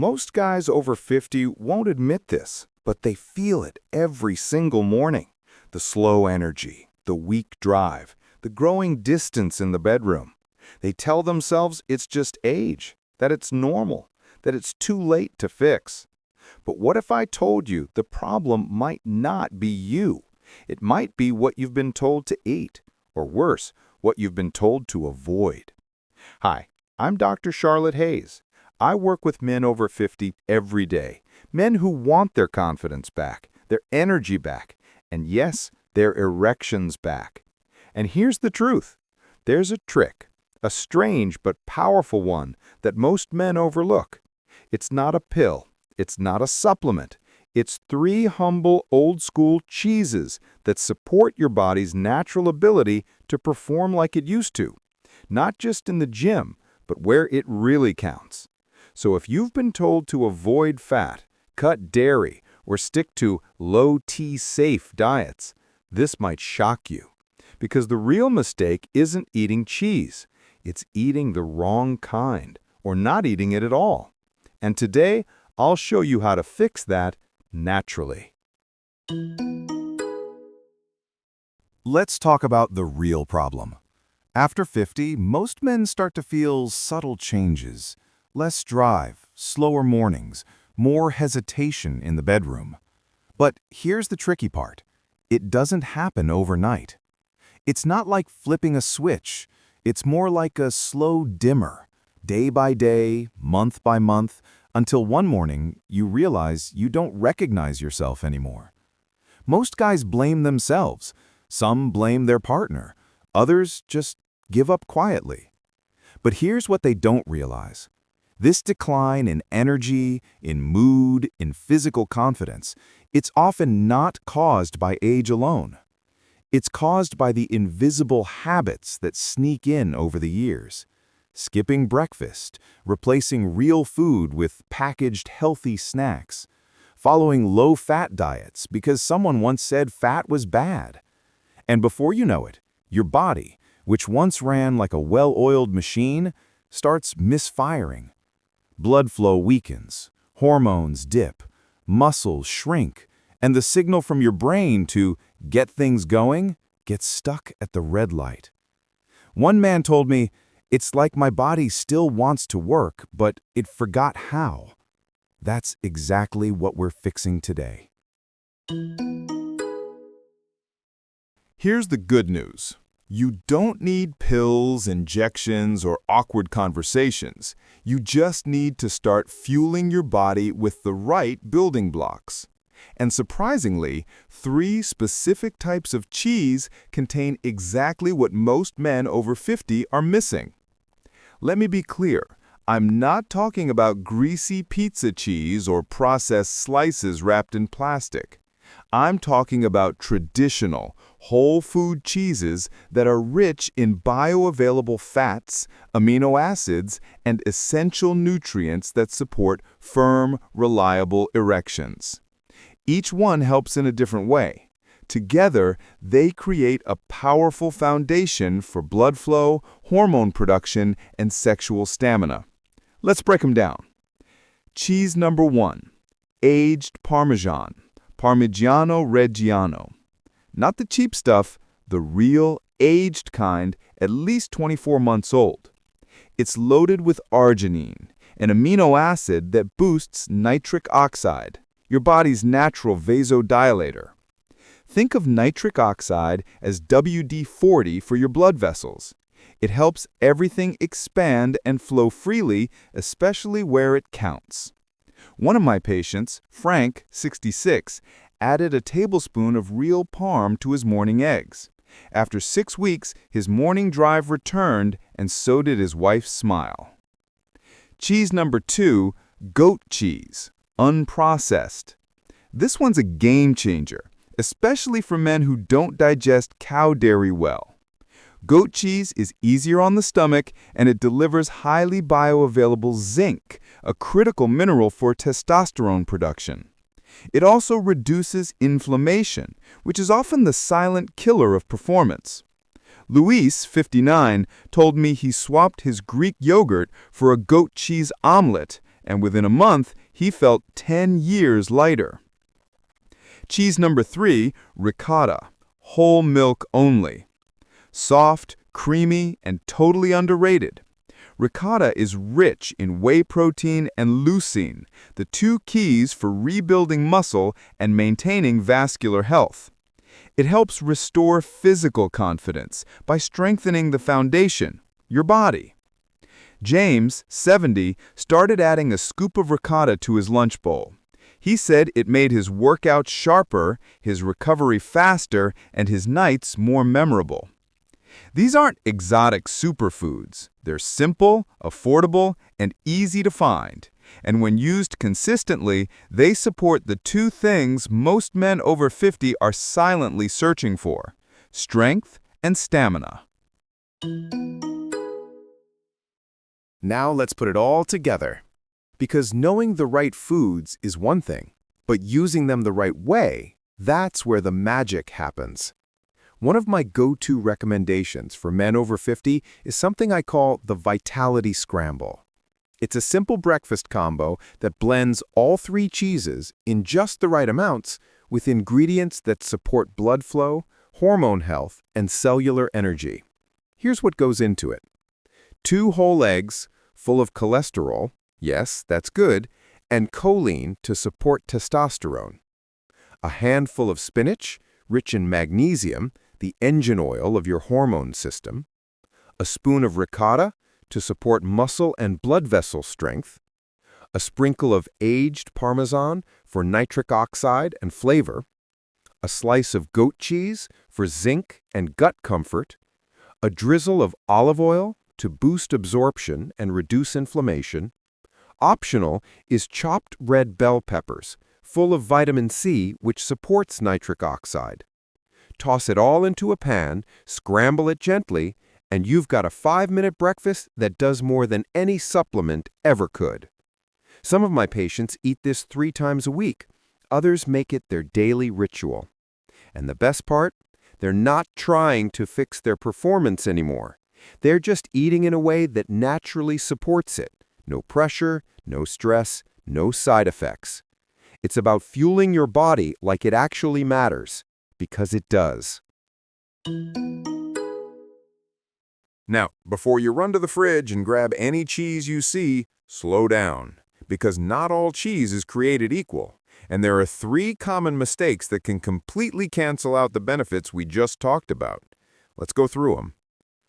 Most guys over 50 won't admit this, but they feel it every single morning. The slow energy, the weak drive, the growing distance in the bedroom. They tell themselves it's just age, that it's normal, that it's too late to fix. But what if I told you the problem might not be you? It might be what you've been told to eat, or worse, what you've been told to avoid. Hi, I'm Dr. Charlotte Hayes. I work with men over 50 every day, men who want their confidence back, their energy back, and yes, their erections back. And here's the truth. There's a trick, a strange but powerful one that most men overlook. It's not a pill. It's not a supplement. It's 3 humble old-school cheeses that support your body's natural ability to perform like it used to, not just in the gym, but where it really counts. So if you've been told to avoid fat, cut dairy, or stick to low-T safe diets, this might shock you. Because the real mistake isn't eating cheese. It's eating the wrong kind, or not eating it at all. And today, I'll show you how to fix that naturally. Let's talk about the real problem. After 50, most men start to feel subtle changes. Less drive, slower mornings, more hesitation in the bedroom. But here's the tricky part. It doesn't happen overnight. It's not like flipping a switch. It's more like a slow dimmer, day by day, month by month, until one morning you realize you don't recognize yourself anymore. Most guys blame themselves. Some blame their partner. Others just give up quietly. But here's what they don't realize. This decline in energy, in mood, in physical confidence, it's often not caused by age alone. It's caused by the invisible habits that sneak in over the years. Skipping breakfast, replacing real food with packaged healthy snacks, following low-fat diets because someone once said fat was bad. And before you know it, your body, which once ran like a well-oiled machine, starts misfiring. Blood flow weakens, hormones dip, muscles shrink, and the signal from your brain to get things going gets stuck at the red light. One man told me, "It's like my body still wants to work, but it forgot how." That's exactly what we're fixing today. Here's the good news. You don't need pills, injections, or awkward conversations. You just need to start fueling your body with the right building blocks. And surprisingly, 3 specific types of cheese contain exactly what most men over 50 are missing. Let me be clear. I'm not talking about greasy pizza cheese or processed slices wrapped in plastic. I'm talking about traditional, whole food cheeses that are rich in bioavailable fats, amino acids, and essential nutrients that support firm, reliable erections. Each one helps in a different way. Together, they create a powerful foundation for blood flow, hormone production, and sexual stamina. Let's break them down. Cheese number 1, aged Parmesan, Parmigiano Reggiano. Not the cheap stuff, the real, aged kind, at least 24 months old. It's loaded with arginine, an amino acid that boosts nitric oxide, your body's natural vasodilator. Think of nitric oxide as WD-40 for your blood vessels. It helps everything expand and flow freely, especially where it counts. One of my patients, Frank, 66, added a tablespoon of real parm to his morning eggs. After 6 weeks, his morning drive returned, and so did his wife's smile. Cheese number 2, goat cheese, unprocessed. This one's a game changer, especially for men who don't digest cow dairy well. Goat cheese is easier on the stomach, and it delivers highly bioavailable zinc, a critical mineral for testosterone production. It also reduces inflammation, which is often the silent killer of performance. Luis, 59, told me he swapped his Greek yogurt for a goat cheese omelet, and within a month, he felt 10 years lighter. Cheese number 3, ricotta, whole milk only. Soft, creamy, and totally underrated. Ricotta is rich in whey protein and leucine, the two keys for rebuilding muscle and maintaining vascular health. It helps restore physical confidence by strengthening the foundation, your body. James, 70, started adding a scoop of ricotta to his lunch bowl. He said it made his workouts sharper, his recovery faster, and his nights more memorable. These aren't exotic superfoods. They're simple, affordable, and easy to find. And when used consistently, they support the two things most men over 50 are silently searching for: strength and stamina. Now let's put it all together. Because knowing the right foods is one thing, but using them the right way, that's where the magic happens. One of my go-to recommendations for men over 50 is something I call the Vitality Scramble. It's a simple breakfast combo that blends all 3 cheeses in just the right amounts with ingredients that support blood flow, hormone health, and cellular energy. Here's what goes into it. 2 whole eggs full of cholesterol, yes, that's good, and choline to support testosterone. A handful of spinach, rich in magnesium, the engine oil of your hormone system. A spoon of ricotta to support muscle and blood vessel strength. A sprinkle of aged parmesan for nitric oxide and flavor. A slice of goat cheese for zinc and gut comfort. A drizzle of olive oil to boost absorption and reduce inflammation. Optional is chopped red bell peppers, full of vitamin C, which supports nitric oxide. Toss it all into a pan, scramble it gently, and you've got a 5-minute breakfast that does more than any supplement ever could. Some of my patients eat this 3 times a week. Others make it their daily ritual. And the best part? They're not trying to fix their performance anymore. They're just eating in a way that naturally supports it. No pressure, no stress, no side effects. It's about fueling your body like it actually matters, because it does. Now, before you run to the fridge and grab any cheese you see, slow down, because not all cheese is created equal, and there are 3 common mistakes that can completely cancel out the benefits we just talked about. Let's go through them.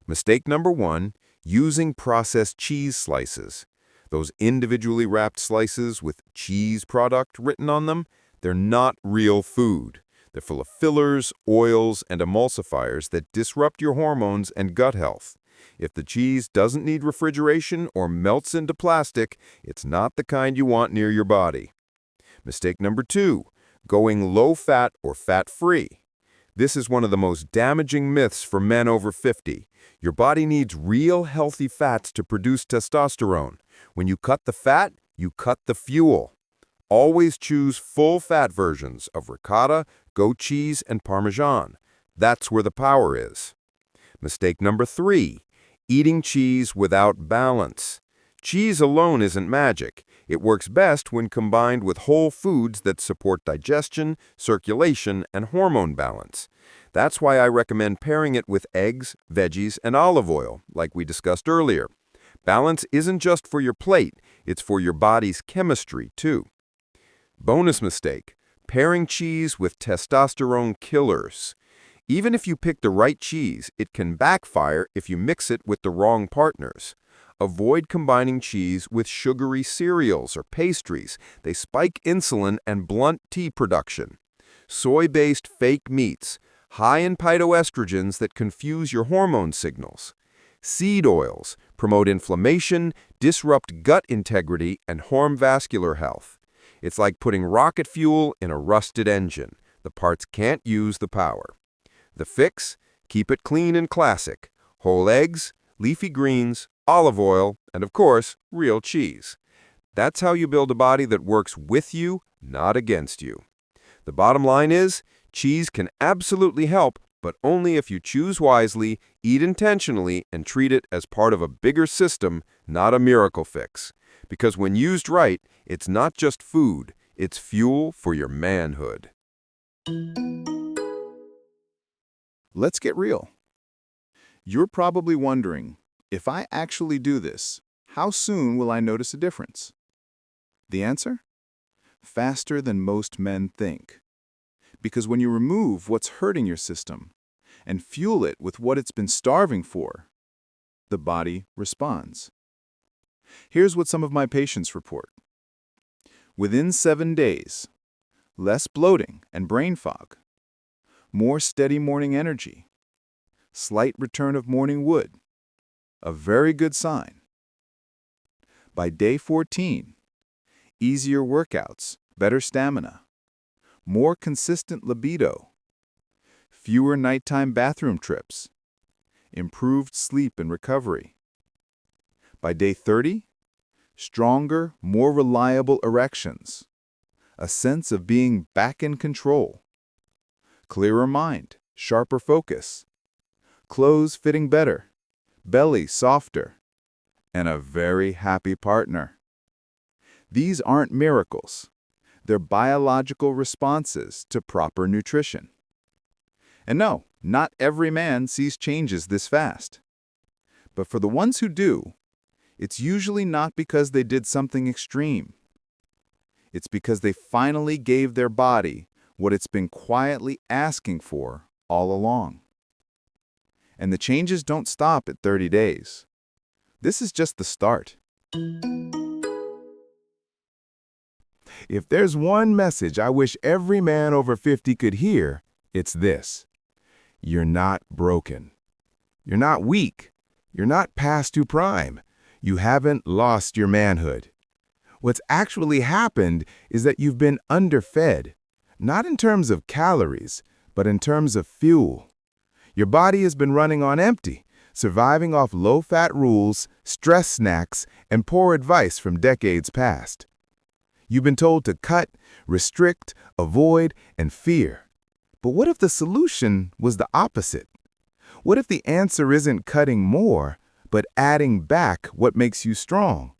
Mistake number 1, using processed cheese slices. Those individually wrapped slices with cheese product written on them, they're not real food. They're full of fillers, oils, and emulsifiers that disrupt your hormones and gut health. If the cheese doesn't need refrigeration or melts into plastic, it's not the kind you want near your body. Mistake number 2, going low-fat or fat-free. This is one of the most damaging myths for men over 50. Your body needs real healthy fats to produce testosterone. When you cut the fat, you cut the fuel. Always choose full-fat versions of ricotta, goat cheese, and parmesan. That's where the power is. Mistake number 3, eating cheese without balance. Cheese alone isn't magic. It works best when combined with whole foods that support digestion, circulation, and hormone balance. That's why I recommend pairing it with eggs, veggies, and olive oil, like we discussed earlier. Balance isn't just for your plate, it's for your body's chemistry, too. Bonus mistake, pairing cheese with testosterone killers. Even if you pick the right cheese, it can backfire if you mix it with the wrong partners. Avoid combining cheese with sugary cereals or pastries. They spike insulin and blunt tea production. Soy-based fake meats, high in phytoestrogens that confuse your hormone signals. Seed oils promote inflammation, disrupt gut integrity, and harm vascular health. It's like putting rocket fuel in a rusted engine. The parts can't use the power. The fix? Keep it clean and classic. Whole eggs, leafy greens, olive oil, and of course, real cheese. That's how you build a body that works with you, not against you. The bottom line is, cheese can absolutely help, but only if you choose wisely, eat intentionally, and treat it as part of a bigger system, not a miracle fix. Because when used right, it's not just food, it's fuel for your manhood. Let's get real. You're probably wondering, if I actually do this, how soon will I notice a difference? The answer? Faster than most men think. Because when you remove what's hurting your system and fuel it with what it's been starving for, the body responds. Here's what some of my patients report. Within 7 days, less bloating and brain fog, more steady morning energy, slight return of morning wood, a very good sign. By day 14, easier workouts, better stamina, more consistent libido, fewer nighttime bathroom trips, improved sleep and recovery. By day 30, stronger, more reliable erections, a sense of being back in control, clearer mind, sharper focus, clothes fitting better, belly softer, and a very happy partner. These aren't miracles. They're biological responses to proper nutrition. And no, not every man sees changes this fast. But for the ones who do, it's usually not because they did something extreme. It's because they finally gave their body what it's been quietly asking for all along. And the changes don't stop at 30 days. This is just the start. If there's one message I wish every man over 50 could hear, it's this. You're not broken. You're not weak. You're not past due prime. You haven't lost your manhood. What's actually happened is that you've been underfed, not in terms of calories, but in terms of fuel. Your body has been running on empty, surviving off low-fat rules, stress snacks, and poor advice from decades past. You've been told to cut, restrict, avoid, and fear. But what if the solution was the opposite? What if the answer isn't cutting more, but adding back what makes you strong?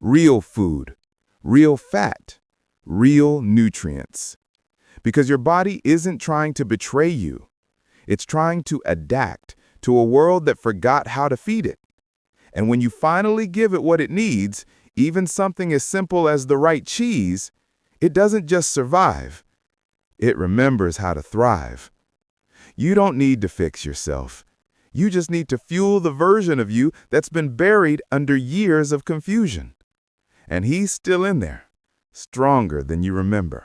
Real food, real fat, real nutrients. Because your body isn't trying to betray you. It's trying to adapt to a world that forgot how to feed it. And when you finally give it what it needs, even something as simple as the right cheese, it doesn't just survive. It remembers how to thrive. You don't need to fix yourself. You just need to fuel the version of you that's been buried under years of confusion. And he's still in there, stronger than you remember.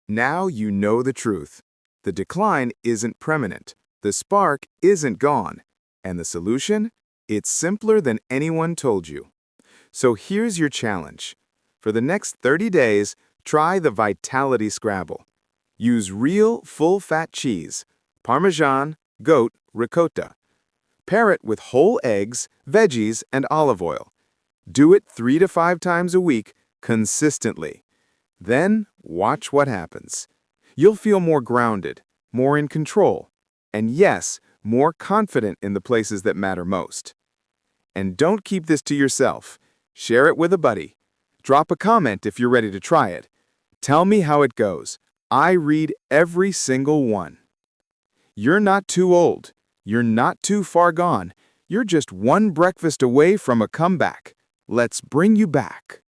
Now you know the truth. The decline isn't permanent. The spark isn't gone. And the solution? It's simpler than anyone told you. So here's your challenge. For the next 30 days, try the Vitality Scramble. Use real, full-fat cheese, parmesan, goat, ricotta. Pair it with whole eggs, veggies, and olive oil. Do it 3 to 5 times a week, consistently. Then, watch what happens. You'll feel more grounded, more in control, and yes, more confident in the places that matter most. And don't keep this to yourself. Share it with a buddy. Drop a comment if you're ready to try it. Tell me how it goes. I read every single one. You're not too old. You're not too far gone. You're just one breakfast away from a comeback. Let's bring you back.